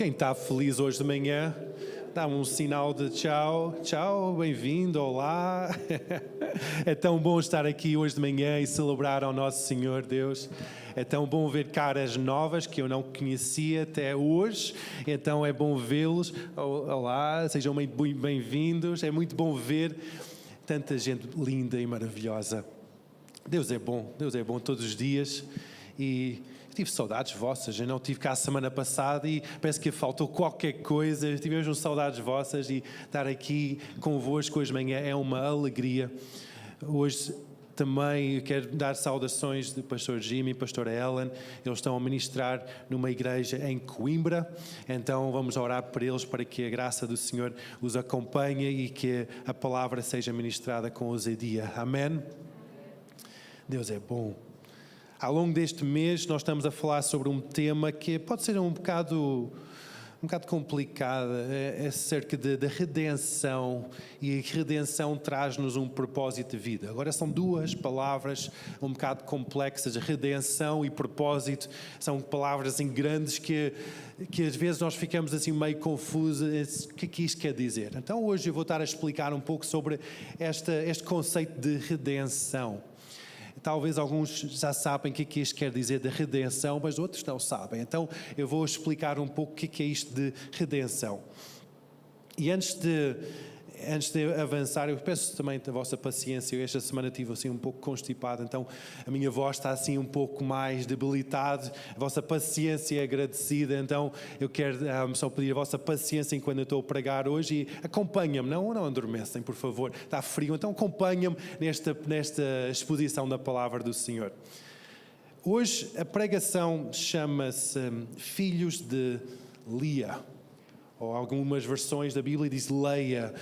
Quem está feliz hoje de manhã, dá-me um sinal de tchau, tchau, bem-vindo, olá. É tão bom estar aqui hoje de manhã e celebrar ao nosso Senhor Deus. É tão bom ver caras novas que eu não conhecia até hoje, então é bom vê-los. Olá, sejam muito bem-vindos. É muito bom ver tanta gente linda e maravilhosa. Deus é bom todos os dias e tive saudades vossas. Eu não estive cá a semana passada e parece que faltou qualquer coisa. Tivemos saudades vossas e estar aqui convosco hoje de manhã é uma alegria. Hoje também quero dar saudações do pastor Jimmy e pastora Ellen. Eles estão a ministrar numa igreja em Coimbra, então vamos orar por eles para que a graça do Senhor os acompanhe e que a palavra seja ministrada com ousadia. Amém? Deus é bom. Ao longo deste mês nós estamos a falar sobre um tema que pode ser um bocado complicado, é acerca da redenção, e a redenção traz-nos um propósito de vida. Agora são duas palavras um bocado complexas, redenção e propósito, são palavras assim grandes que às vezes nós ficamos assim meio confusos, o que isto quer dizer? Então hoje eu vou estar a explicar um pouco sobre este conceito de redenção. Talvez alguns já sabem o que isto quer dizer de redenção, mas outros não sabem. Então eu vou explicar um pouco o que é isto de redenção. E antes de avançar, eu peço também a vossa paciência. Eu esta semana estive assim um pouco constipado, então a minha voz está assim um pouco mais debilitada. A vossa paciência é agradecida, então eu quero só pedir a vossa paciência enquanto eu estou a pregar hoje e acompanha-me, não adormecem, por favor. Está frio, então acompanha-me nesta exposição da palavra do Senhor. Hoje a pregação chama-se Filhos de Lia. Ou algumas versões da Bíblia diz Leia.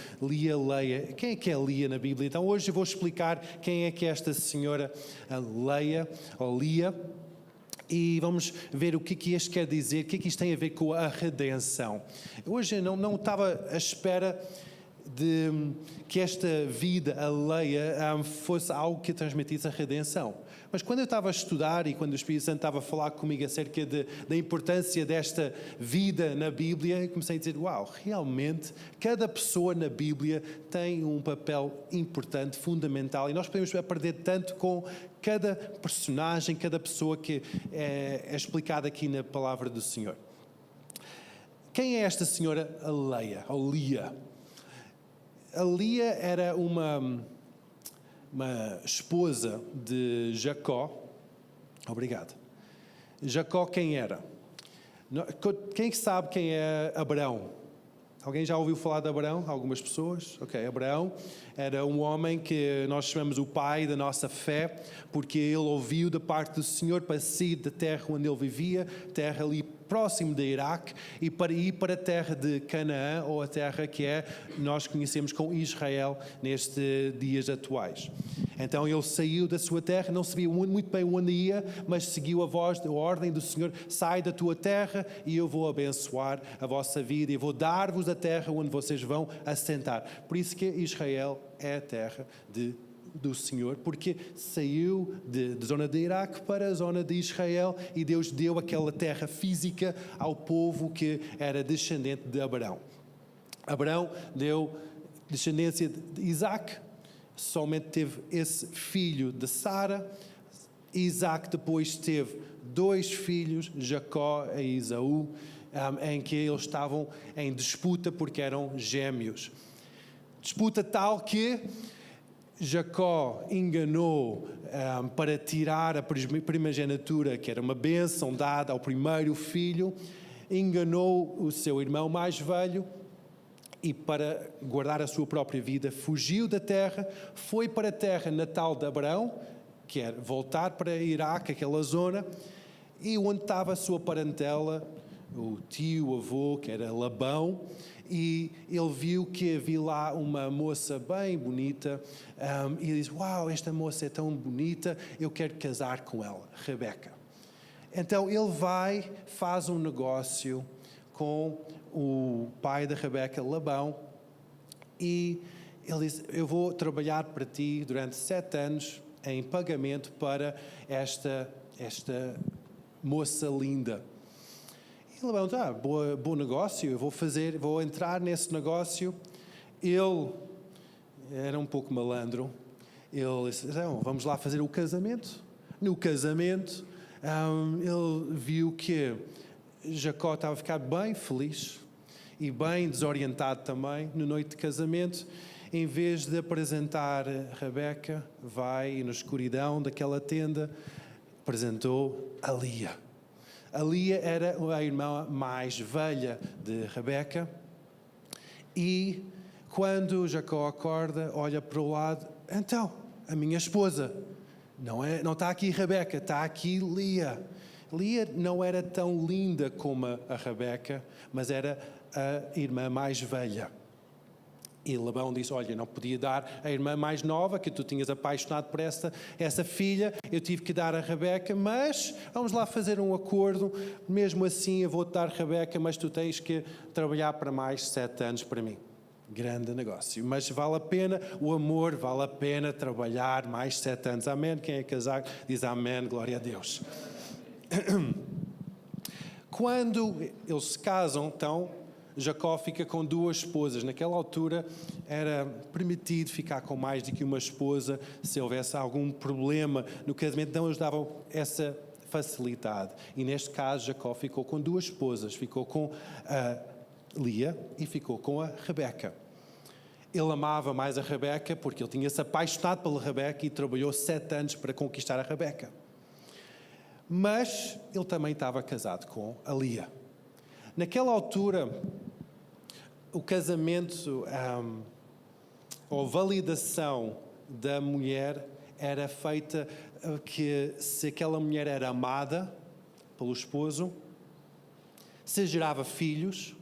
Quem é Lia na Bíblia? Então hoje eu vou explicar quem é que é esta senhora Leia, ou Lia, e vamos ver o que isto quer dizer, o que isto tem a ver com a redenção. Hoje eu não estava à espera de que esta vida, a Leia, fosse algo que transmitisse a redenção. Mas quando eu estava a estudar e quando o Espírito Santo estava a falar comigo acerca da importância desta vida na Bíblia, eu comecei a dizer, uau, realmente cada pessoa na Bíblia tem um papel importante, fundamental, e nós podemos aprender tanto com cada personagem, cada pessoa que é explicada aqui na palavra do Senhor. Quem é esta senhora Leia, ou Lia? A Lia era uma esposa de Jacó. Obrigado. Jacó quem era? Quem sabe quem é Abraão? Alguém já ouviu falar de Abraão? Algumas pessoas? Ok, Abraão era um homem que nós chamamos o pai da nossa fé, porque ele ouviu da parte do Senhor para sair da terra onde ele vivia, terra ali próximo de Iraque, e para ir para a terra de Canaã, ou a terra que nós conhecemos como Israel nestes dias atuais. Então ele saiu da sua terra, não sabia muito bem onde ia, mas seguiu a ordem do Senhor: sai da tua terra e eu vou abençoar a vossa vida e vou dar-vos a terra onde vocês vão assentar. Por isso que Israel é a terra do Senhor, porque saiu da zona de Iraque para a zona de Israel e Deus deu aquela terra física ao povo que era descendente de Abraão. Abraão deu descendência de Isaac, somente teve esse filho de Sara. Isaac depois teve 2 filhos, Jacó e Esaú, em que eles estavam em disputa porque eram gêmeos. Disputa tal que Jacó enganou para tirar a primogenitura, que era uma bênção dada ao primeiro filho, enganou o seu irmão mais velho e, para guardar a sua própria vida, fugiu da terra, foi para a terra natal de Abraão, que era voltar para Iraque, aquela zona, e onde estava a sua parentela, o tio, o avô, que era Labão, e ele viu que havia lá uma moça bem bonita, e ele disse: uau, esta moça é tão bonita, eu quero casar com ela, Rebeca. Então ele faz um negócio com o pai da Rebeca, Labão, e ele diz: eu vou trabalhar para ti durante 7 anos em pagamento para esta moça linda. E Labão, bom negócio, eu vou entrar nesse negócio. Ele era um pouco malandro. Ele disse, então, vamos lá fazer o casamento. No casamento, ele viu que Jacó estava a ficar bem feliz e bem desorientado também na noite de casamento. Em vez de apresentar Rebeca, vai e na escuridão daquela tenda, apresentou a Lia. A Lia era a irmã mais velha de Rebeca. E quando Jacó acorda, olha para o lado, então, a minha esposa, não está aqui Rebeca, está aqui Lia. Lia não era tão linda como a Rebeca, mas era a irmã mais velha. E Labão disse, olha, não podia dar a irmã mais nova, que tu tinhas apaixonado por essa filha, eu tive que dar a Rebeca, mas vamos lá fazer um acordo, mesmo assim eu vou-te dar Rebeca, mas tu tens que trabalhar para mais 7 anos para mim. Grande negócio, mas vale a pena o amor, vale a pena trabalhar mais 7 anos. Amém? Quem é casado diz amém, glória a Deus. Quando eles se casam, então, Jacó fica com 2 esposas. Naquela altura era permitido ficar com mais do que uma esposa se houvesse algum problema no casamento, então eles davam essa facilidade. E neste caso Jacó ficou com 2 esposas, ficou com a Lia e ficou com a Rebeca. Ele amava mais a Rebeca porque ele tinha-se apaixonado pela Rebeca e trabalhou 7 anos para conquistar a Rebeca. Mas ele também estava casado com a Lia. Naquela altura, o casamento, ou validação da mulher era feita que se aquela mulher era amada pelo esposo, se gerava filhos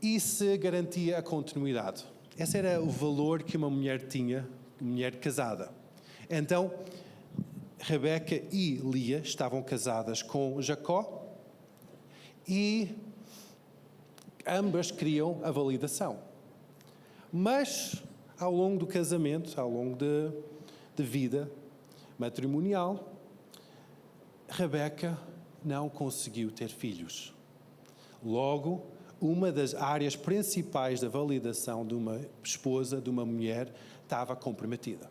e se garantia a continuidade. Esse era o valor que uma mulher tinha, mulher casada. Então, Rebeca e Lia estavam casadas com Jacó e ambas queriam a validação. Mas, ao longo do casamento, ao longo de vida matrimonial, Rebeca não conseguiu ter filhos. Logo, uma das áreas principais da validação de uma esposa, de uma mulher, estava comprometida.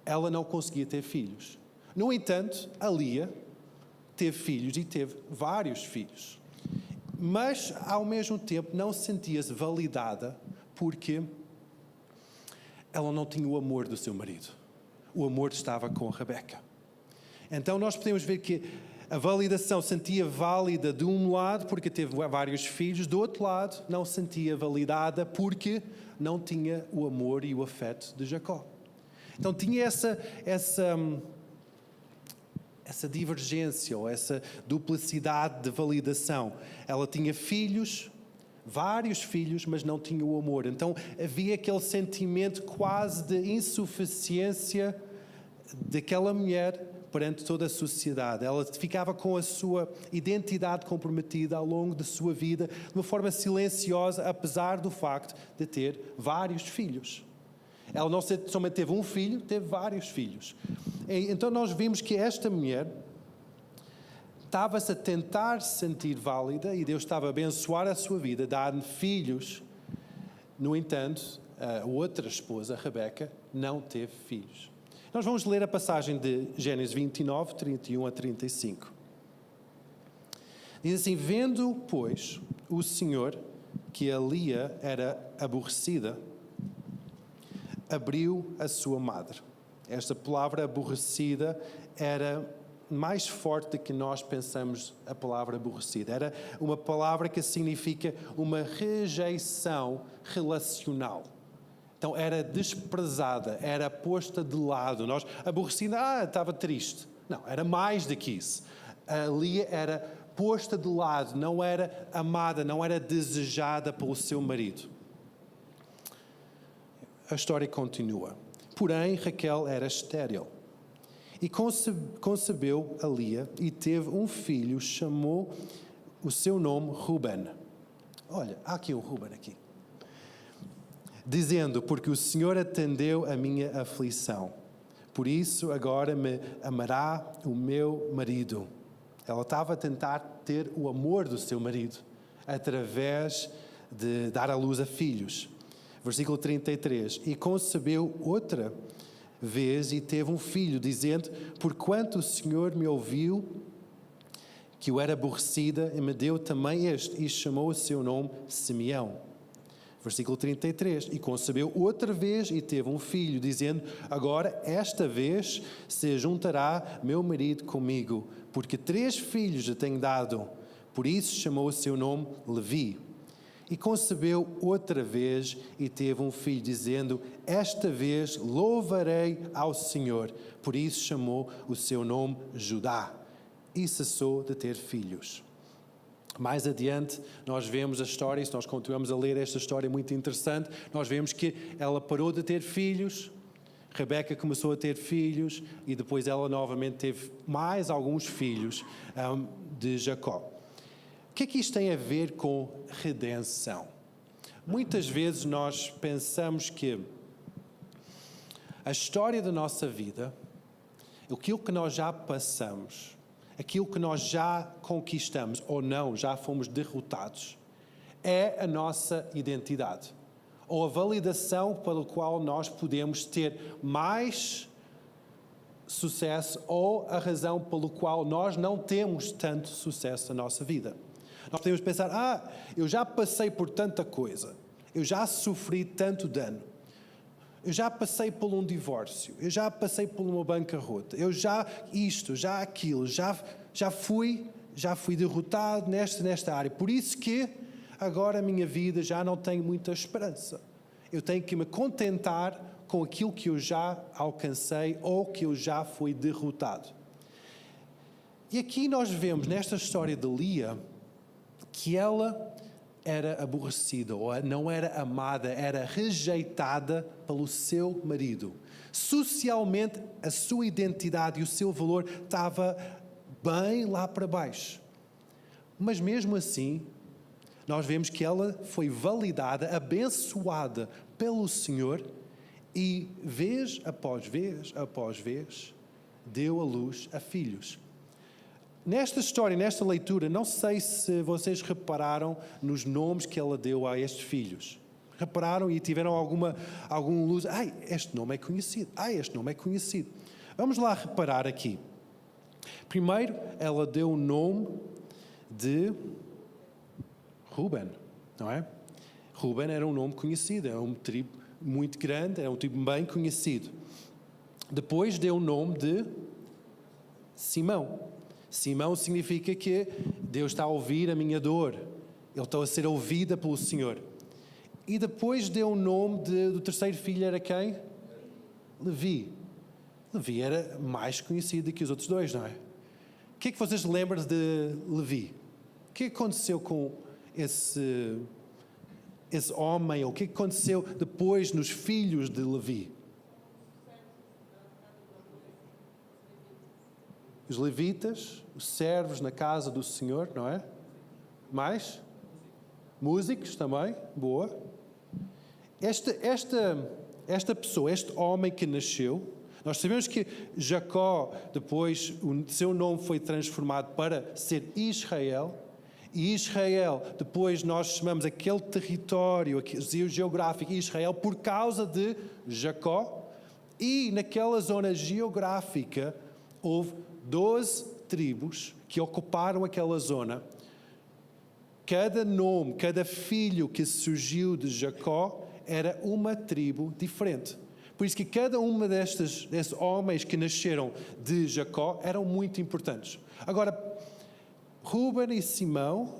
Ela não conseguia ter filhos. No entanto, a Lia teve filhos e teve vários filhos. Mas, ao mesmo tempo, não sentia-se validada porque ela não tinha o amor do seu marido. O amor estava com a Rebeca. Então, nós podemos ver que a validação sentia válida de um lado porque teve vários filhos, do outro lado não sentia validada porque não tinha o amor e o afeto de Jacó. Então tinha essa divergência ou essa duplicidade de validação. Ela tinha filhos, vários filhos, mas não tinha o amor. Então havia aquele sentimento quase de insuficiência daquela mulher perante toda a sociedade. Ela ficava com a sua identidade comprometida ao longo da sua vida, de uma forma silenciosa, apesar do facto de ter vários filhos. Ela não somente teve um filho, teve vários filhos. Então nós vimos que esta mulher estava-se a tentar se sentir válida e Deus estava a abençoar a sua vida, dar-lhe filhos. No entanto, a outra esposa, Rebeca, não teve filhos. Nós vamos ler a passagem de Gênesis 29, 31 a 35. Diz assim, vendo, pois, o Senhor que a Lia era aborrecida, abriu a sua madre. Esta palavra aborrecida era mais forte do que nós pensamos a palavra aborrecida. Era uma palavra que significa uma rejeição relacional. Então era desprezada, era posta de lado. Nós, aborrecida, estava triste. Não, era mais do que isso. A Lia era posta de lado, não era amada, não era desejada pelo seu marido. A história continua. Porém, Raquel era estéril. E concebeu a Lia e teve um filho, chamou o seu nome Ruben. Olha, há aqui um Ruben aqui. Dizendo, porque o Senhor atendeu a minha aflição. Por isso agora me amará o meu marido. Ela estava a tentar ter o amor do seu marido através de dar à luz a filhos. Versículo 33. E concebeu outra vez e teve um filho, dizendo: porquanto o Senhor me ouviu, que eu era aborrecida, e me deu também este, e chamou o seu nome Simeão. Versículo 33. E concebeu outra vez e teve um filho, dizendo: agora, esta vez, se juntará meu marido comigo, porque 3 filhos lhe tenho dado. Por isso chamou o seu nome Levi. E concebeu outra vez e teve um filho, dizendo: esta vez louvarei ao Senhor. Por isso chamou o seu nome Judá. E cessou de ter filhos. Mais adiante, nós vemos a história, e se nós continuamos a ler esta história muito interessante, nós vemos que ela parou de ter filhos, Rebeca começou a ter filhos, e depois ela novamente teve mais alguns filhos de Jacó. O que é que isto tem a ver com redenção? Muitas vezes nós pensamos que a história da nossa vida, aquilo que nós já passamos, aquilo que nós já conquistamos ou não, já fomos derrotados, é a nossa identidade. Ou a validação pela qual nós podemos ter mais sucesso, ou a razão pela qual nós não temos tanto sucesso na nossa vida. Nós podemos pensar: eu já passei por tanta coisa, eu já sofri tanto dano, eu já passei por um divórcio, eu já passei por uma bancarrota, eu já isto, já aquilo, já fui derrotado nesta área. Por isso que agora a minha vida já não tem muita esperança. Eu tenho que me contentar com aquilo que eu já alcancei ou que eu já fui derrotado. E aqui nós vemos nesta história de Lia que ela era aborrecida, ou não era amada, era rejeitada pelo seu marido. Socialmente, a sua identidade e o seu valor estava bem lá para baixo. Mas mesmo assim, nós vemos que ela foi validada, abençoada pelo Senhor, e vez após vez, deu à luz a filhos. Nesta história, nesta leitura, não sei se vocês repararam nos nomes que ela deu a estes filhos. Repararam e tiveram algum luz? Este nome é conhecido. Este nome é conhecido. Vamos lá reparar aqui. Primeiro, ela deu o nome de Ruben, não é? Ruben era um nome conhecido, era um tribo muito grande, era um tribo bem conhecido. Depois deu o nome de Simão. Simão significa que Deus está a ouvir a minha dor. Ele está a ser ouvida pelo Senhor. E depois deu o nome do terceiro filho, era quem? Levi. Levi era mais conhecido que os outros dois, não é? O que é que vocês lembram de Levi? O que aconteceu com esse homem? Ou o que aconteceu depois nos filhos de Levi? Os levitas, os servos na casa do Senhor, não é? Mais? Músicos também, boa. Esta pessoa, este homem que nasceu, nós sabemos que Jacó, depois, o seu nome foi transformado para ser Israel, e Israel, depois nós chamamos aquele território geográfico Israel por causa de Jacó, e naquela zona geográfica houve 12 tribos que ocuparam aquela zona. Cada nome, cada filho que surgiu de Jacó era uma tribo diferente. Por isso que cada uma desses homens que nasceram de Jacó eram muito importantes. Agora, Ruben e Simeão,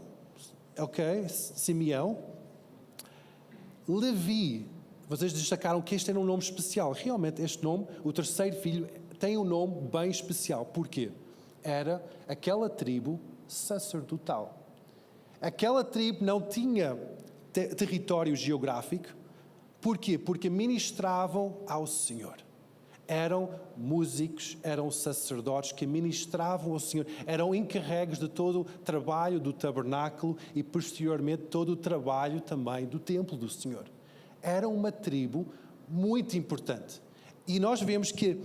Levi, vocês destacaram que este era um nome especial. Realmente este nome, o terceiro filho, tem um nome bem especial. Porquê? Era aquela tribo sacerdotal. Aquela tribo não tinha território geográfico. Porquê? Porque ministravam ao Senhor. Eram músicos, eram sacerdotes que ministravam ao Senhor. Eram encarregues de todo o trabalho do tabernáculo e, posteriormente, todo o trabalho também do templo do Senhor. Era uma tribo muito importante. E nós vemos que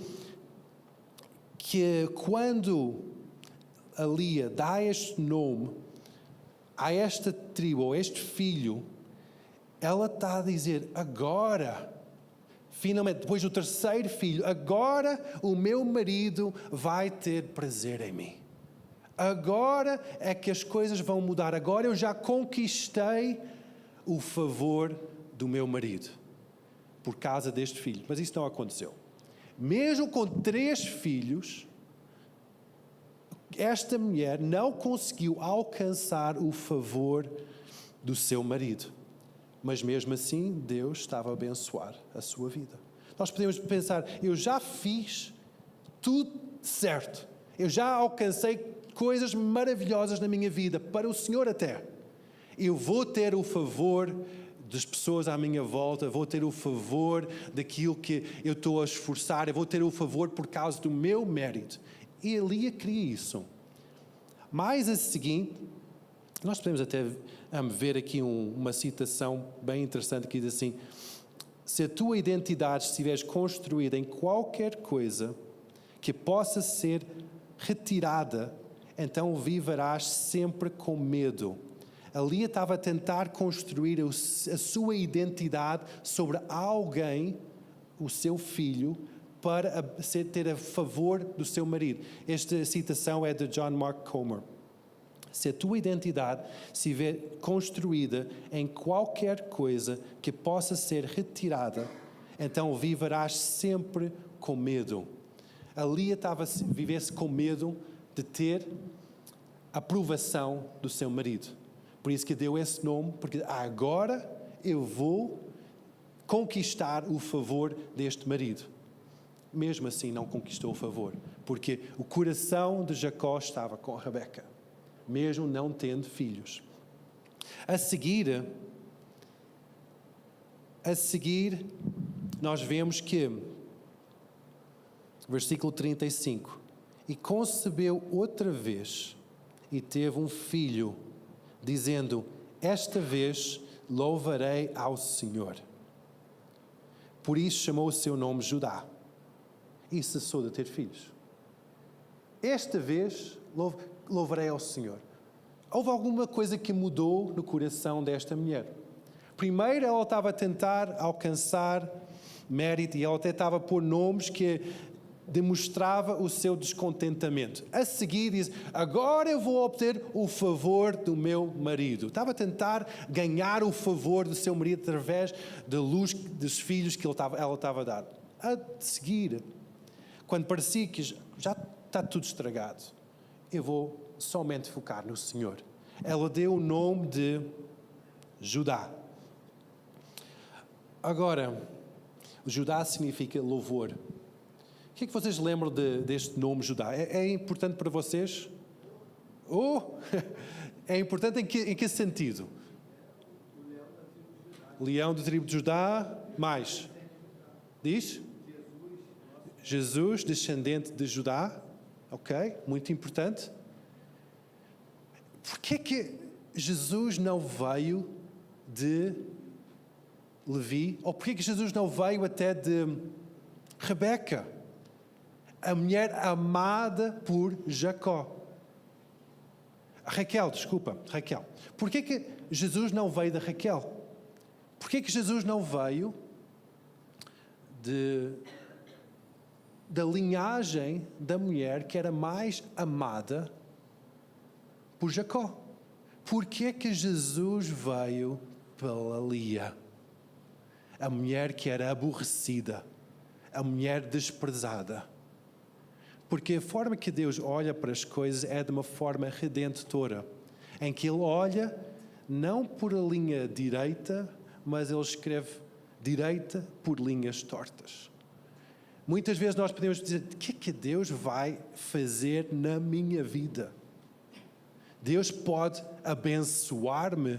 quando a Lia dá este nome a esta tribo, ou este filho, ela está a dizer, agora, finalmente, depois do terceiro filho, agora o meu marido vai ter prazer em mim. Agora é que as coisas vão mudar. Agora eu já conquistei o favor do meu marido por causa deste filho. Mas isso não aconteceu. Mesmo com 3 filhos, esta mulher não conseguiu alcançar o favor do seu marido. Mas mesmo assim, Deus estava a abençoar a sua vida. Nós podemos pensar, eu já fiz tudo certo. Eu já alcancei coisas maravilhosas na minha vida, para o Senhor até. Eu vou ter o favor das pessoas à minha volta, vou ter o favor daquilo que eu estou a esforçar, eu vou ter o favor por causa do meu mérito. E Lia queria isso. Mais a seguir, nós podemos até ver aqui uma citação bem interessante que diz assim, se a tua identidade estiver construída em qualquer coisa que possa ser retirada, então viverás sempre com medo. A Lia estava a tentar construir a sua identidade sobre alguém, o seu filho, para ter a favor do seu marido. Esta citação é de John Mark Comer. Se a tua identidade estiver construída em qualquer coisa que possa ser retirada, então viverás sempre com medo. A Lia vivesse com medo de ter a aprovação do seu marido. Por isso que deu esse nome, porque agora eu vou conquistar o favor deste marido. Mesmo assim não conquistou o favor, porque o coração de Jacó estava com Rebeca, mesmo não tendo filhos. A seguir, nós vemos que, versículo 35, e concebeu outra vez e teve um filho, dizendo, esta vez louvarei ao Senhor. Por isso chamou o seu nome Judá. E cessou de ter filhos. Esta vez louvarei ao Senhor. Houve alguma coisa que mudou no coração desta mulher. Primeiro ela estava a tentar alcançar mérito e ela até estava a pôr nomes que demonstrava o seu descontentamento. A seguir diz, agora eu vou obter o favor do meu marido. Estava a tentar ganhar o favor do seu marido através da luz dos filhos que ela estava a dar. A seguir, quando parecia que já está tudo estragado, eu vou somente focar no Senhor. Ela deu o nome de Judá. Agora, Judá significa louvor. O que é que vocês lembram deste nome Judá? É importante para vocês? É importante em que sentido? Leão da tribo de Judá. Mais? Diz? Jesus, descendente de Judá. Ok, muito importante. Por que Jesus não veio de Levi? Ou por que Jesus não veio até de Rebeca? A mulher amada por Jacó. Raquel. Por que Jesus não veio de Raquel? Por que Jesus não veio da linhagem da mulher que era mais amada por Jacó? Por que Jesus veio pela Lia? A mulher que era aborrecida, a mulher desprezada. Porque a forma que Deus olha para as coisas é de uma forma redentora, em que Ele olha não por a linha direita, mas Ele escreve direita por linhas tortas. Muitas vezes nós podemos dizer, o que é que Deus vai fazer na minha vida? Deus pode abençoar-me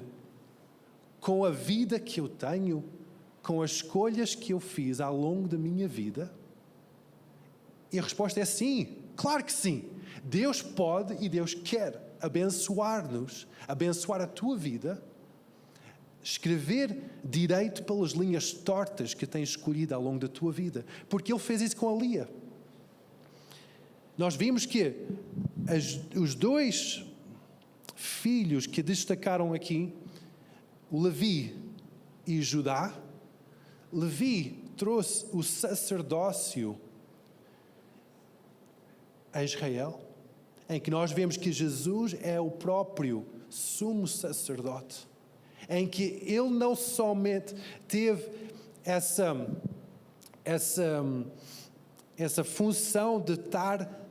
com a vida que eu tenho, com as escolhas que eu fiz ao longo da minha vida? E a resposta é sim, claro que sim. Deus pode e Deus quer abençoar-nos, abençoar a tua vida, escrever direito pelas linhas tortas que tens escolhido ao longo da tua vida. Porque Ele fez isso com a Lia. Nós vimos que os dois filhos que destacaram aqui, o Levi e Judá, Levi trouxe o sacerdócio a Israel, em que nós vemos que Jesus é o próprio sumo sacerdote, em que ele não somente teve essa função de estar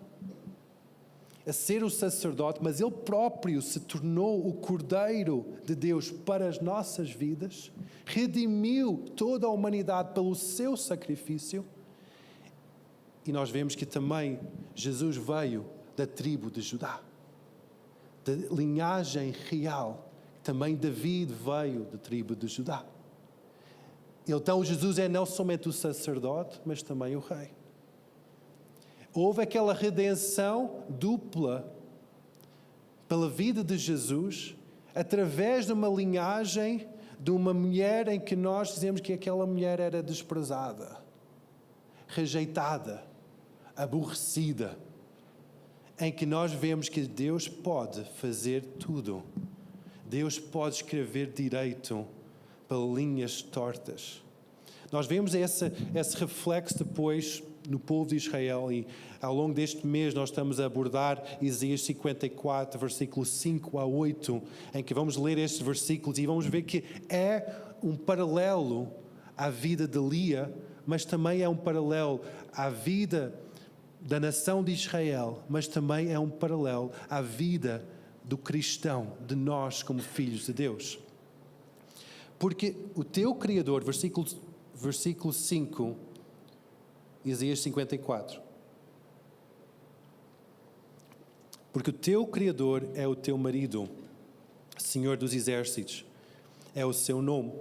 a ser o sacerdote, mas ele próprio se tornou o Cordeiro de Deus para as nossas vidas, redimiu toda a humanidade pelo seu sacrifício, e nós vemos que também Jesus veio da tribo de Judá, da linhagem real. Também David veio da tribo de Judá. Então Jesus é não somente o sacerdote, mas também o rei. Houve aquela redenção dupla pela vida de Jesus, através de uma linhagem de uma mulher em que nós dizemos que aquela mulher era desprezada, rejeitada, aborrecida, em que nós vemos que Deus pode fazer tudo. Deus pode escrever direito para linhas tortas. Nós vemos esse reflexo depois no povo de Israel, e ao longo deste mês nós estamos a abordar Isaías 54, versículos 5 a 8, em que vamos ler estes versículos e vamos ver que é um paralelo à vida de Lia, mas também é um paralelo à vida da nação de Israel, mas também é um paralelo à vida do cristão, de nós como filhos de Deus. Porque o teu Criador, versículo 5, Isaías 54. Porque o teu Criador é o teu marido, Senhor dos exércitos, é o seu nome,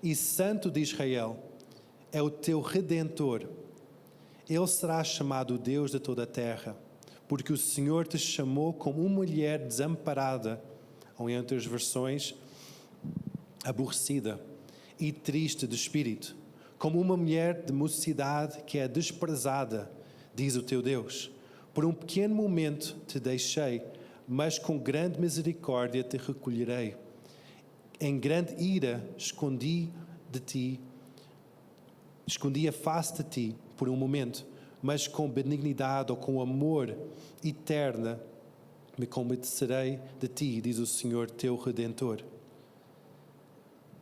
e Santo de Israel é o teu Redentor. Ele será chamado Deus de toda a terra, porque o Senhor te chamou como uma mulher desamparada, ou em outras versões, aborrecida e triste de espírito, como uma mulher de mocidade que é desprezada, diz o teu Deus. Por um pequeno momento te deixei, mas com grande misericórdia te recolherei. Em grande ira escondi a face de ti por um momento, mas com benignidade ou com amor eterna me compadecerei de ti, diz o Senhor teu Redentor.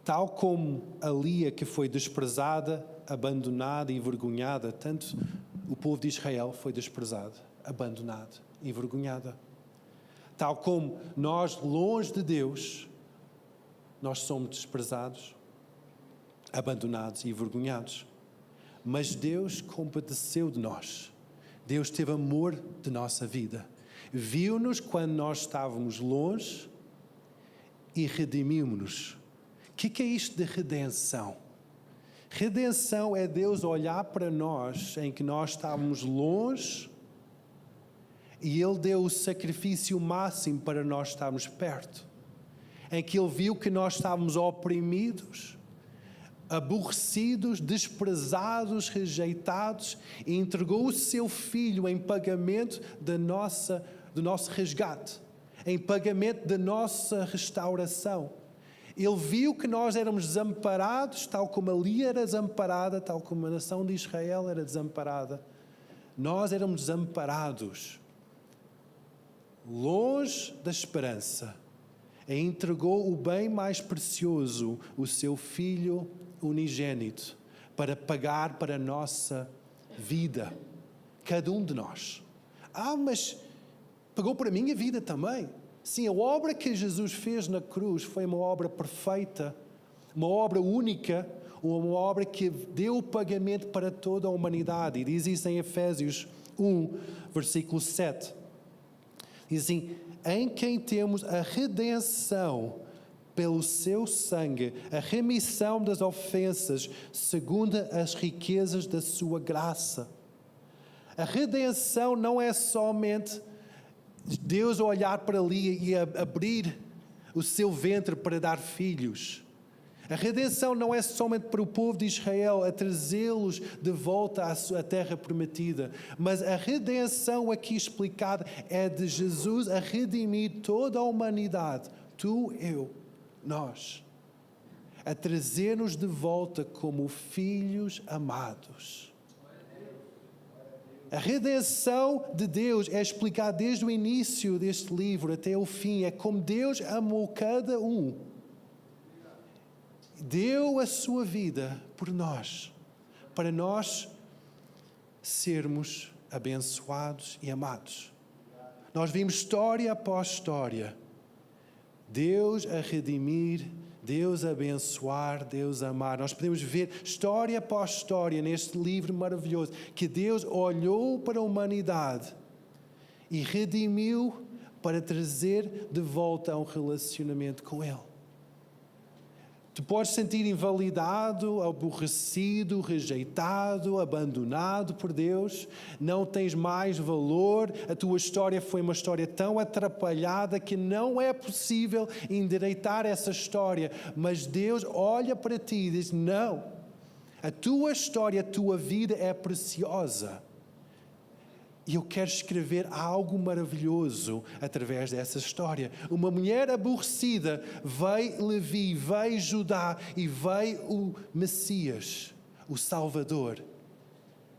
Tal como a Lia que foi desprezada, abandonada e envergonhada, tanto o povo de Israel foi desprezado, abandonado, envergonhada. Tal como nós, longe de Deus, nós somos desprezados, abandonados e envergonhados. Mas Deus compadeceu de nós. Deus teve amor de nossa vida. Viu-nos quando nós estávamos longe e redimiu-nos. O que é isto de redenção? Redenção é Deus olhar para nós em que nós estávamos longe e Ele deu o sacrifício máximo para nós estarmos perto. Em que Ele viu que nós estávamos oprimidos, aborrecidos, desprezados, rejeitados, e entregou o seu Filho em pagamento do nosso resgate, em pagamento da nossa restauração. Ele viu que nós éramos desamparados, tal como a Lia era desamparada, tal como a nação de Israel era desamparada. Nós éramos desamparados, longe da esperança, e entregou o bem mais precioso, o seu Filho unigênito, para pagar para a nossa vida, cada um de nós. Mas pagou para a minha vida também. Sim, a obra que Jesus fez na cruz foi uma obra perfeita, uma obra única, uma obra que deu o pagamento para toda a humanidade. E diz isso em Efésios 1, versículo 7. Diz assim: em quem temos a redenção pelo seu sangue, a remissão das ofensas, segundo as riquezas da sua graça. A redenção não é somente Deus olhar para ali e abrir o seu ventre para dar filhos. A redenção não é somente para o povo de Israel, a trazê-los de volta à sua terra prometida, mas a redenção aqui explicada é de Jesus a redimir toda a humanidade, tu, eu, nós, a trazer-nos de volta como filhos amados. A redenção de Deus é explicada desde o início deste livro até o fim, é como Deus amou cada um. Deu a sua vida por nós, para nós sermos abençoados e amados. Nós vimos história após história, Deus a redimir, Deus a abençoar, Deus a amar. Nós podemos ver história após história neste livro maravilhoso, que Deus olhou para a humanidade e redimiu para trazer de volta a um relacionamento com Ele. Tu podes sentir invalidado, aborrecido, rejeitado, abandonado por Deus. Não tens mais valor. A tua história foi uma história tão atrapalhada que não é possível endireitar essa história. Mas Deus olha para ti e diz, não. A tua história, a tua vida é preciosa. E eu quero escrever algo maravilhoso através dessa história. Uma mulher aborrecida, veio Levi, veio Judá e veio o Messias, o Salvador.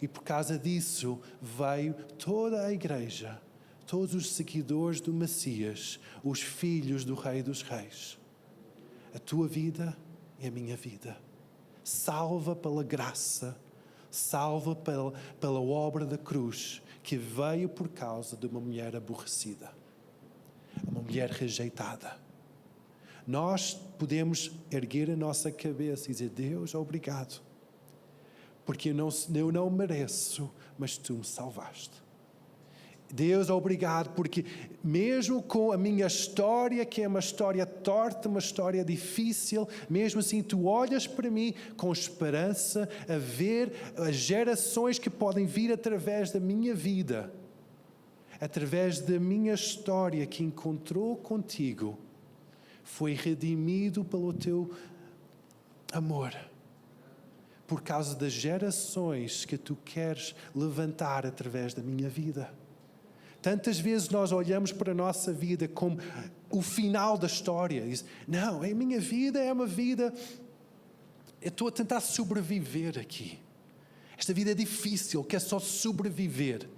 E por causa disso veio toda a igreja, todos os seguidores do Messias, os filhos do Rei dos Reis. A tua vida e a minha vida. Salva pela graça, salva pela obra da cruz, que veio por causa de uma mulher aborrecida, uma mulher rejeitada. Nós podemos erguer a nossa cabeça e dizer, Deus, obrigado, porque eu não mereço, mas Tu me salvaste. Deus, obrigado, porque mesmo com a minha história, que é uma história torta, uma história difícil, mesmo assim Tu olhas para mim com esperança a ver as gerações que podem vir através da minha vida, através da minha história que encontrou contigo, foi redimido pelo Teu amor, por causa das gerações que Tu queres levantar através da minha vida. Tantas vezes nós olhamos para a nossa vida como o final da história. Diz, não, a minha vida é uma vida... Eu estou a tentar sobreviver aqui. Esta vida é difícil, quer só sobreviver.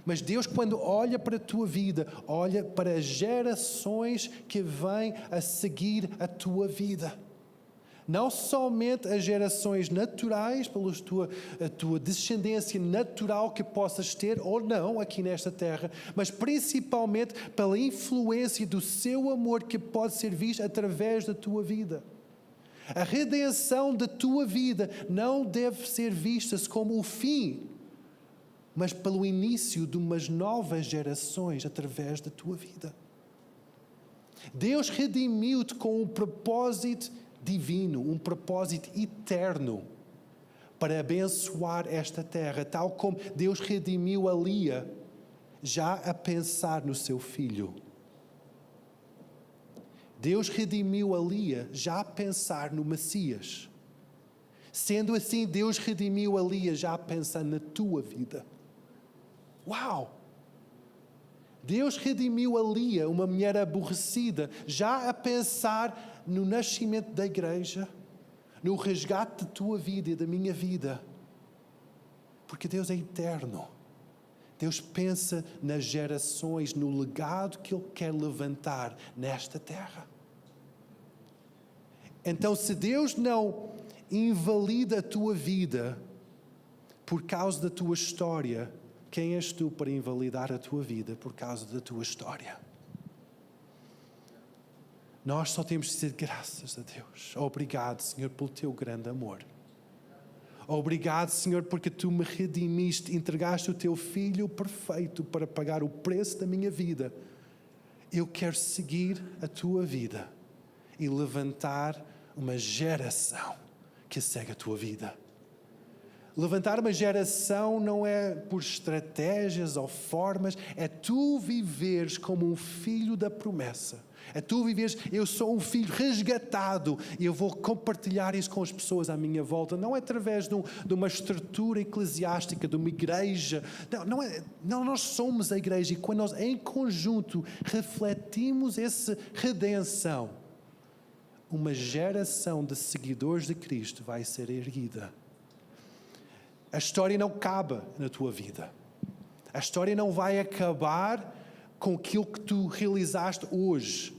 Mas Deus, quando olha para a tua vida, olha para as gerações que vêm a seguir a tua vida. Não somente as gerações naturais, pela a tua descendência natural que possas ter ou não aqui nesta terra, mas principalmente pela influência do Seu amor que pode ser visto através da tua vida. A redenção da tua vida não deve ser vista como o fim, mas pelo início de umas novas gerações através da tua vida. Deus redimiu-te com um propósito divino, um propósito eterno para abençoar esta terra, tal como Deus redimiu a Lia, já a pensar no seu filho. Deus redimiu a Lia, já a pensar no Messias. Sendo assim, Deus redimiu a Lia, já a pensar na tua vida. Uau! Deus redimiu a Lia, uma mulher aborrecida, já a pensar no nascimento da igreja, no resgate da tua vida e da minha vida. Porque Deus é eterno. Deus pensa nas gerações, no legado que Ele quer levantar nesta terra. Então, se Deus não invalida a tua vida por causa da tua história, quem és tu para invalidar a tua vida por causa da tua história? Nós só temos de dizer graças a Deus. Obrigado, Senhor, pelo Teu grande amor. Obrigado, Senhor, porque Tu me redimiste, entregaste o Teu Filho perfeito para pagar o preço da minha vida. Eu quero seguir a Tua vida e levantar uma geração que segue a Tua vida. Levantar uma geração não é por estratégias ou formas, é Tu viveres como um filho da promessa. É tu viveres, eu sou um filho resgatado e eu vou compartilhar isso com as pessoas à minha volta. Não é através de uma estrutura eclesiástica, de uma igreja. Não, nós somos a igreja e quando nós em conjunto refletimos essa redenção, uma geração de seguidores de Cristo vai ser erguida. A história não acaba na tua vida. A história não vai acabar com aquilo que tu realizaste hoje.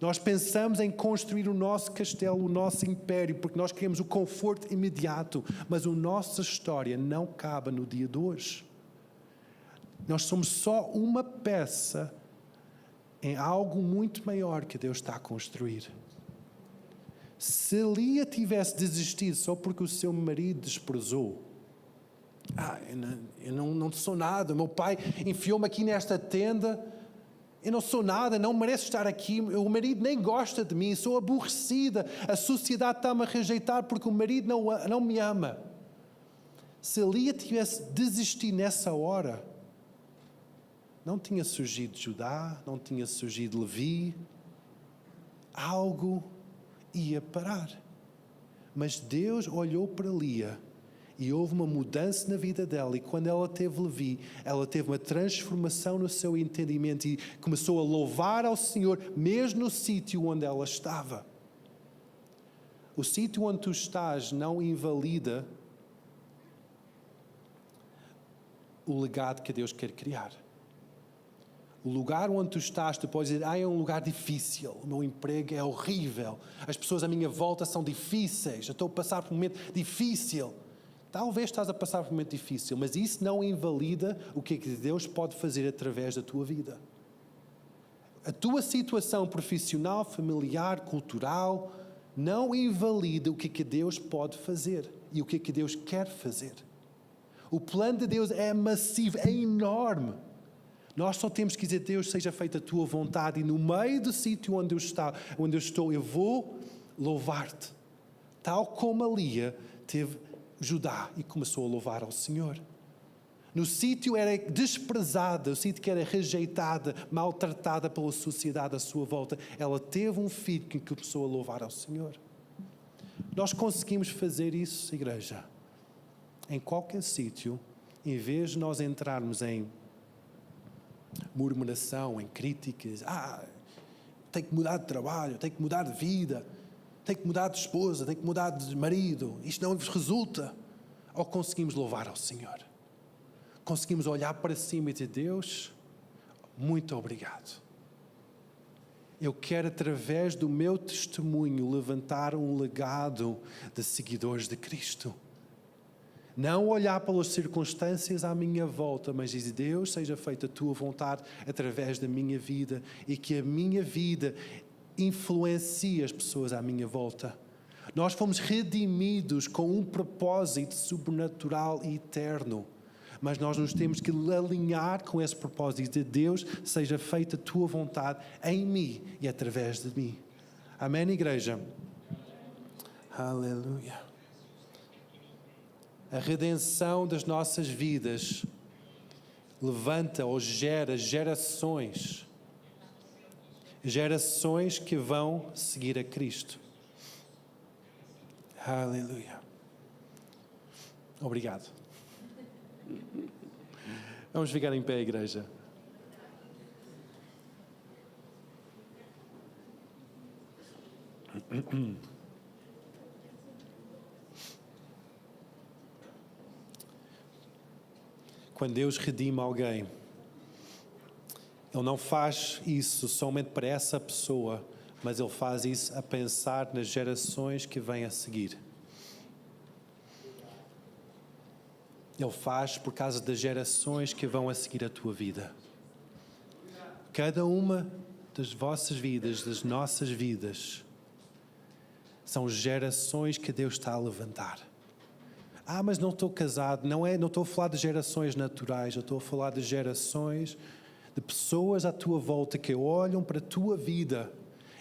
Nós pensamos em construir o nosso castelo, o nosso império, porque nós queremos o conforto imediato, mas a nossa história não acaba no dia de hoje. Nós somos só uma peça em algo muito maior que Deus está a construir. Se Lia tivesse desistido só porque o seu marido desprezou, eu não sou nada, meu pai enfiou-me aqui nesta tenda, eu não sou nada, não mereço estar aqui, o marido nem gosta de mim, sou aborrecida, a sociedade está-me a rejeitar porque o marido não me ama. Se Lia tivesse desistido nessa hora, não tinha surgido Judá, não tinha surgido Levi, algo ia parar. Mas Deus olhou para Lia e houve uma mudança na vida dela, e quando ela teve Levi, ela teve uma transformação no seu entendimento e começou a louvar ao Senhor, mesmo no sítio onde ela estava. O sítio onde tu estás não invalida o legado que Deus quer criar. O lugar onde tu estás, tu podes dizer, é um lugar difícil, o meu emprego é horrível, as pessoas à minha volta são difíceis, eu estou a passar por um momento difícil. Talvez estás a passar por um momento difícil, mas isso não invalida o que é que Deus pode fazer através da tua vida. A tua situação profissional, familiar, cultural, não invalida o que é que Deus pode fazer e o que é que Deus quer fazer. O plano de Deus é massivo, é enorme. Nós só temos que dizer, Deus, seja feita a tua vontade, e no meio do sítio onde eu estou, eu vou louvar-te. Tal como a Lia teve Judá e começou a louvar ao Senhor. No sítio era desprezada, o sítio que era rejeitada, maltratada pela sociedade à sua volta, ela teve um filho que começou a louvar ao Senhor. Nós conseguimos fazer isso, igreja, em qualquer sítio, em vez de nós entrarmos em murmuração, em críticas, tenho que mudar de trabalho, tenho que mudar de vida, tenho que mudar de esposa, tenho que mudar de marido, isto não vos resulta. Ou conseguimos louvar ao Senhor? Conseguimos olhar para cima e dizer, Deus, muito obrigado. Eu quero, através do meu testemunho, levantar um legado de seguidores de Cristo. Não olhar pelas circunstâncias à minha volta, mas dizer, Deus, seja feita a tua vontade através da minha vida e que a minha vida influencie as pessoas à minha volta. Nós fomos redimidos com um propósito sobrenatural e eterno, mas nós nos temos que alinhar com esse propósito de Deus, seja feita a tua vontade em mim e através de mim. Amém, igreja? Aleluia. A redenção das nossas vidas levanta ou gera gerações que vão seguir a Cristo. Aleluia. Obrigado. Vamos ficar em pé, igreja. Quando Deus redime alguém, Ele não faz isso somente para essa pessoa, mas Ele faz isso a pensar nas gerações que vêm a seguir. Ele faz por causa das gerações que vão a seguir a tua vida. Cada uma das vossas vidas, das nossas vidas, são gerações que Deus está a levantar. Mas não estou casado, não estou a falar de gerações naturais, eu estou a falar de gerações de pessoas à tua volta que olham para a tua vida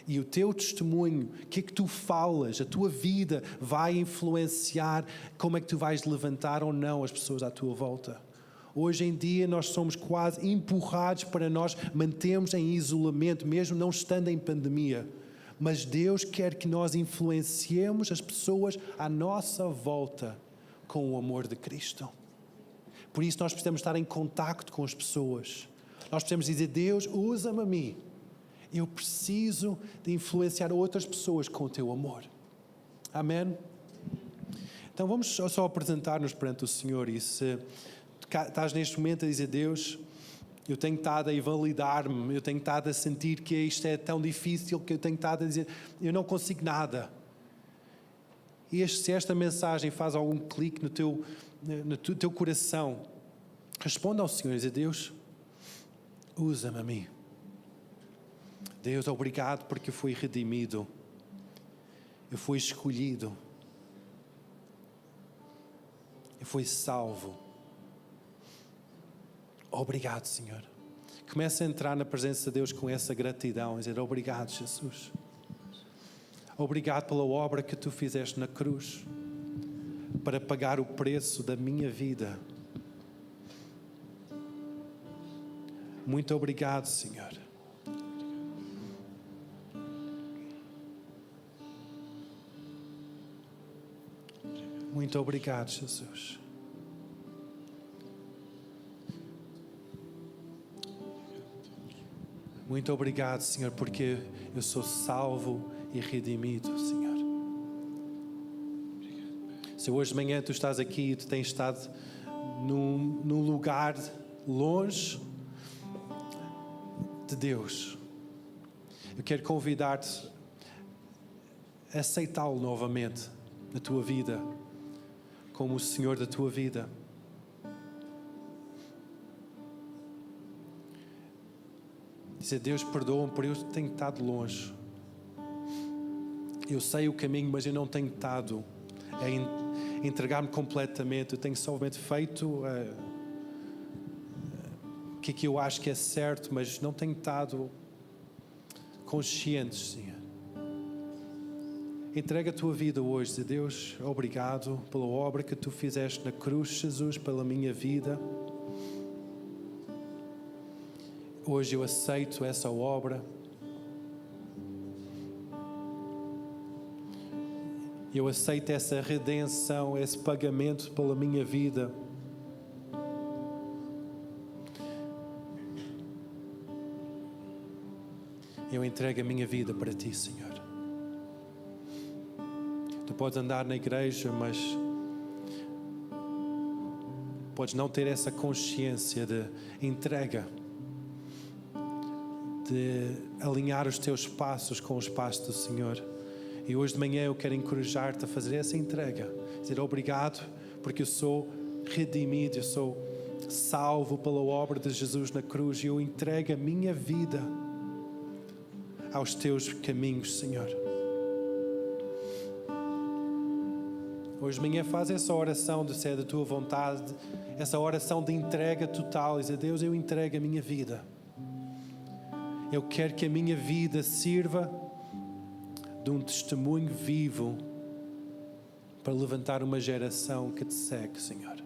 e o teu testemunho, o que é que tu falas, a tua vida vai influenciar como é que tu vais levantar ou não as pessoas à tua volta. Hoje em dia nós somos quase empurrados para nós mantermos em isolamento, mesmo não estando em pandemia. Mas Deus quer que nós influenciemos as pessoas à nossa volta com o amor de Cristo. Por isso nós precisamos estar em contacto com as pessoas. Nós precisamos dizer: Deus, usa-me a mim. Eu preciso de influenciar outras pessoas com o teu amor. Amém? Então vamos só apresentar-nos perante o Senhor. E se estás neste momento a dizer: Deus, eu tenho estado a invalidar-me, eu tenho estado a sentir que isto é tão difícil, que eu tenho estado a dizer: eu não consigo nada. E se esta mensagem faz algum clique no teu coração, responda ao Senhor e diz: Deus, usa-me a mim. Deus, obrigado porque eu fui redimido. Eu fui escolhido. Eu fui salvo. Obrigado, Senhor. Começa a entrar na presença de Deus com essa gratidão, dizer: obrigado, Jesus. Obrigado pela obra que tu fizeste na cruz para pagar o preço da minha vida. Muito obrigado, Senhor. Muito obrigado, Jesus. Muito obrigado, Senhor, porque eu sou salvo e redimido, Senhor. Se hoje de manhã tu estás aqui e tu tens estado num lugar longe de Deus, eu quero convidar-te a aceitá-lo novamente na tua vida, como o Senhor da tua vida. Dizer: Deus, perdoa-me por eu tenho estado longe. Eu sei o caminho, mas eu não tenho estado a entregar-me completamente. Eu tenho somente feito o que é que eu acho que é certo, mas não tenho estado consciente, Senhor. Entrega a tua vida hoje. Diz: Deus, obrigado pela obra que tu fizeste na cruz, Jesus, pela minha vida. Hoje eu aceito essa obra. Eu aceito essa redenção, esse pagamento pela minha vida. Eu entrego a minha vida para ti, Senhor. Tu podes andar na igreja, mas podes não ter essa consciência de entrega, de alinhar os teus passos com os passos do Senhor. E hoje de manhã eu quero encorajar-te a fazer essa entrega. Dizer: obrigado porque eu sou redimido, eu sou salvo pela obra de Jesus na cruz. E eu entrego a minha vida aos teus caminhos, Senhor. Hoje de manhã faz essa oração de ser da tua vontade, essa oração de entrega total. Diz: Deus, eu entrego a minha vida. Eu quero que a minha vida sirva de um testemunho vivo para levantar uma geração que te segue, Senhor.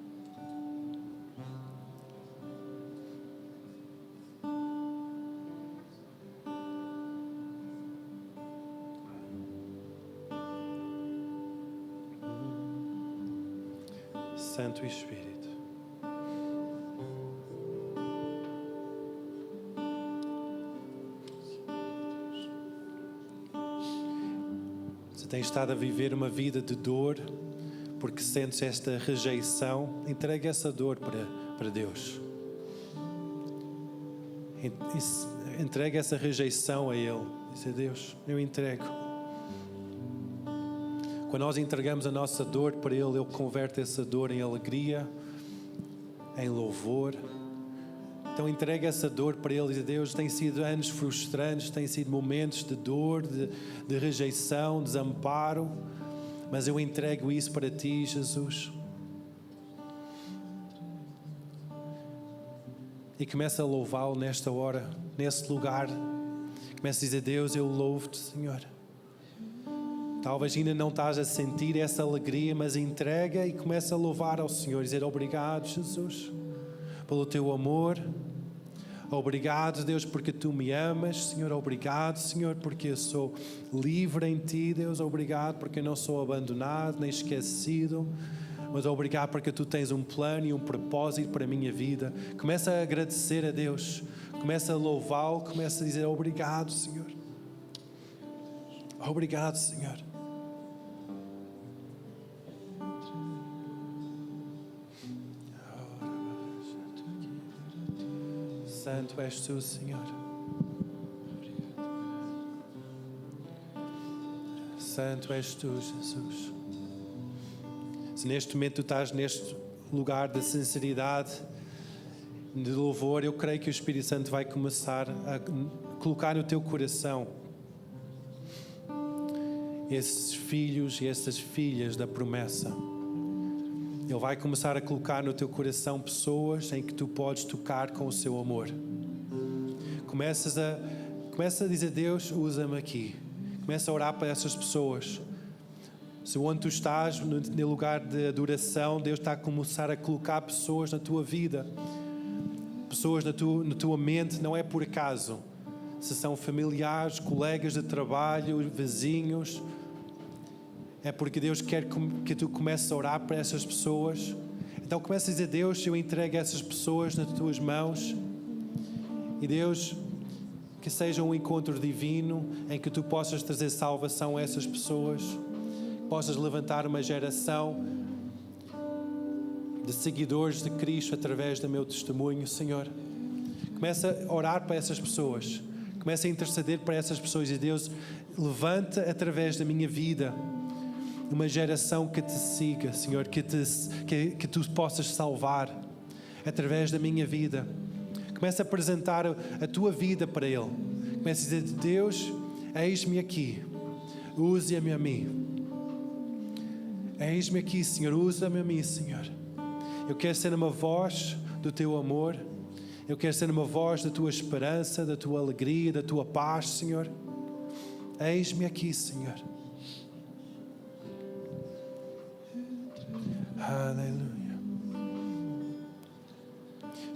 Santo Espírito. Se tens estado a viver uma vida de dor, porque sentes esta rejeição, entrega essa dor para Deus. Entrega essa rejeição a Ele. Diz: Deus, eu entrego. Quando nós entregamos a nossa dor para Ele, Ele converte essa dor em alegria, em louvor. Então entrega essa dor para Ele e diz: Deus, tem sido anos frustrantes, tem sido momentos de dor, de rejeição, desamparo, mas eu entrego isso para Ti, Jesus. E começa a louvá-lo nesta hora, nesse lugar. Começa a dizer: Deus, eu louvo-te, Senhor. Talvez ainda não estás a sentir essa alegria, mas entrega e começa a louvar ao Senhor, dizer: obrigado, Jesus, pelo teu amor. Obrigado, Deus, porque tu me amas, Senhor. Obrigado, Senhor, porque eu sou livre em ti, Deus. Obrigado porque eu não sou abandonado nem esquecido. Mas obrigado porque tu tens um plano e um propósito para a minha vida. Começa a agradecer a Deus. Começa a louvá-lo. Começa a dizer obrigado, Senhor. Obrigado, Senhor. Santo és tu, Senhor. Santo és tu, Jesus. Se neste momento tu estás neste lugar de sinceridade, de louvor, eu creio que o Espírito Santo vai começar a colocar no teu coração esses filhos e essas filhas da promessa. Ele vai começar a colocar no teu coração pessoas em que tu podes tocar com o seu amor. Começa a dizer, Deus, usa-me aqui. Começa a orar para essas pessoas. Se onde tu estás, no lugar de adoração, Deus está a começar a colocar pessoas na tua vida. Pessoas na tua mente, não é por acaso. Se são familiares, colegas de trabalho, vizinhos, é porque Deus quer que tu comeces a orar para essas pessoas. Então começa a dizer, Deus, eu entrego essas pessoas nas tuas mãos. E Deus, que seja um encontro divino em que tu possas trazer salvação a essas pessoas. Possas levantar uma geração de seguidores de Cristo através do meu testemunho, Senhor. Começa a orar para essas pessoas. Começa a interceder para essas pessoas. E Deus, levanta através da minha vida uma geração que te siga, Senhor, que tu possas salvar através da minha vida. Começa a apresentar a tua vida para Ele. Começa a dizer, Deus, eis-me aqui, use-me a mim. Eis-me aqui, Senhor, usa-me a mim, Senhor. Eu quero ser uma voz do teu amor. Eu quero ser uma voz da tua esperança, da tua alegria, da tua paz, Senhor. Eis-me aqui, Senhor. Aleluia.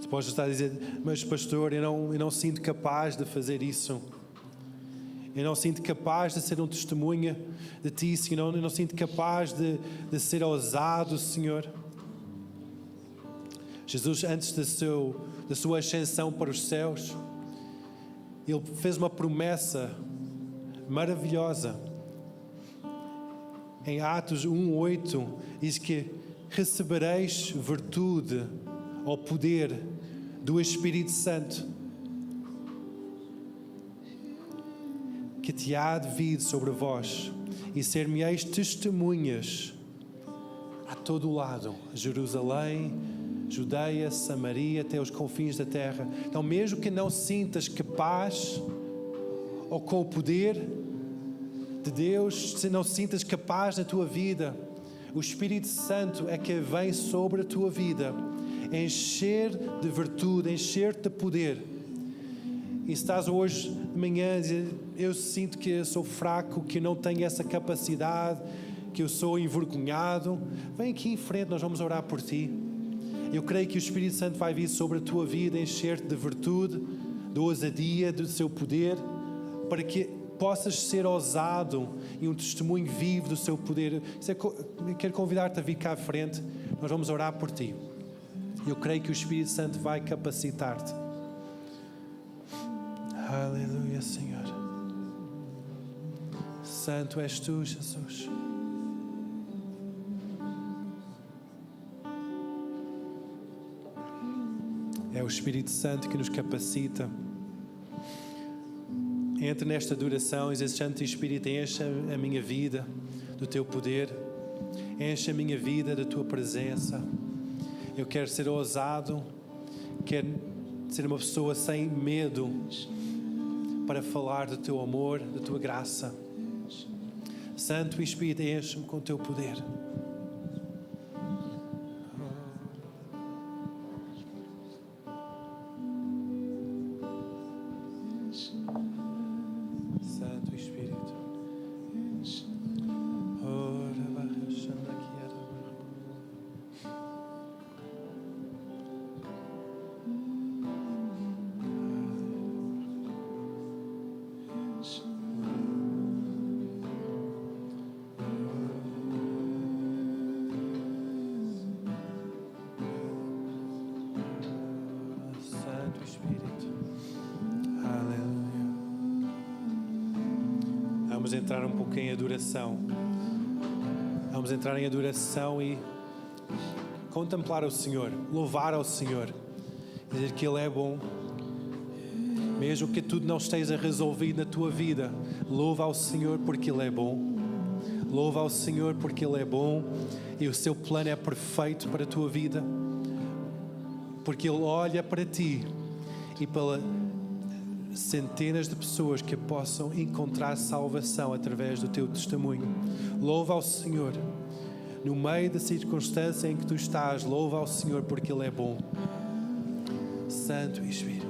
Tu podes estar a dizer, mas pastor, eu não sinto capaz de fazer isso. Eu não sinto capaz de ser um testemunha de ti, Senhor. Eu não sinto capaz de ser ousado, Senhor. Jesus, antes da sua ascensão para os céus, Ele fez uma promessa maravilhosa. Em Atos 1:8 diz que recebereis virtude ou poder do Espírito Santo que te há de vir sobre vós e ser-me-eis testemunhas a todo o lado, Jerusalém, Judeia, Samaria, até os confins da terra. Então, mesmo que não sintas capaz ou com o poder de Deus, se não sintas capaz na tua vida, o Espírito Santo é que vem sobre a tua vida, encher de virtude, encher de poder. E se estás hoje de manhã a dizer, eu sinto que eu sou fraco, que eu não tenho essa capacidade, que eu sou envergonhado, vem aqui em frente, nós vamos orar por ti. Eu creio que o Espírito Santo vai vir sobre a tua vida, encher-te de virtude, de ousadia, do seu poder, para que possas ser ousado e um testemunho vivo do seu poder. Quero convidar-te a vir cá à frente, nós vamos orar por ti. Eu creio que o Espírito Santo vai capacitar-te. Aleluia, Senhor. Santo és tu, Jesus. É o Espírito Santo que nos capacita. Entre nesta adoração e diz, Santo Espírito, enche a minha vida do teu poder. Enche a minha vida da tua presença. Eu quero ser ousado. Quero ser uma pessoa sem medo para falar do teu amor, da tua graça. Santo Espírito, enche-me com o teu poder. Santo Espírito. vamos entrar um pouco em adoração. Vamos entrar em adoração e contemplar o Senhor, louvar ao Senhor, dizer que Ele é bom. Mesmo que tudo não esteja resolvido na tua vida, louva ao Senhor porque Ele é bom. Louva ao Senhor porque Ele é bom e o seu plano é perfeito para a tua vida. Porque Ele olha para ti e para centenas de pessoas que possam encontrar salvação através do teu testemunho. Louva ao Senhor. No meio da circunstância em que tu estás, louva ao Senhor porque Ele é bom. Santo Espírito.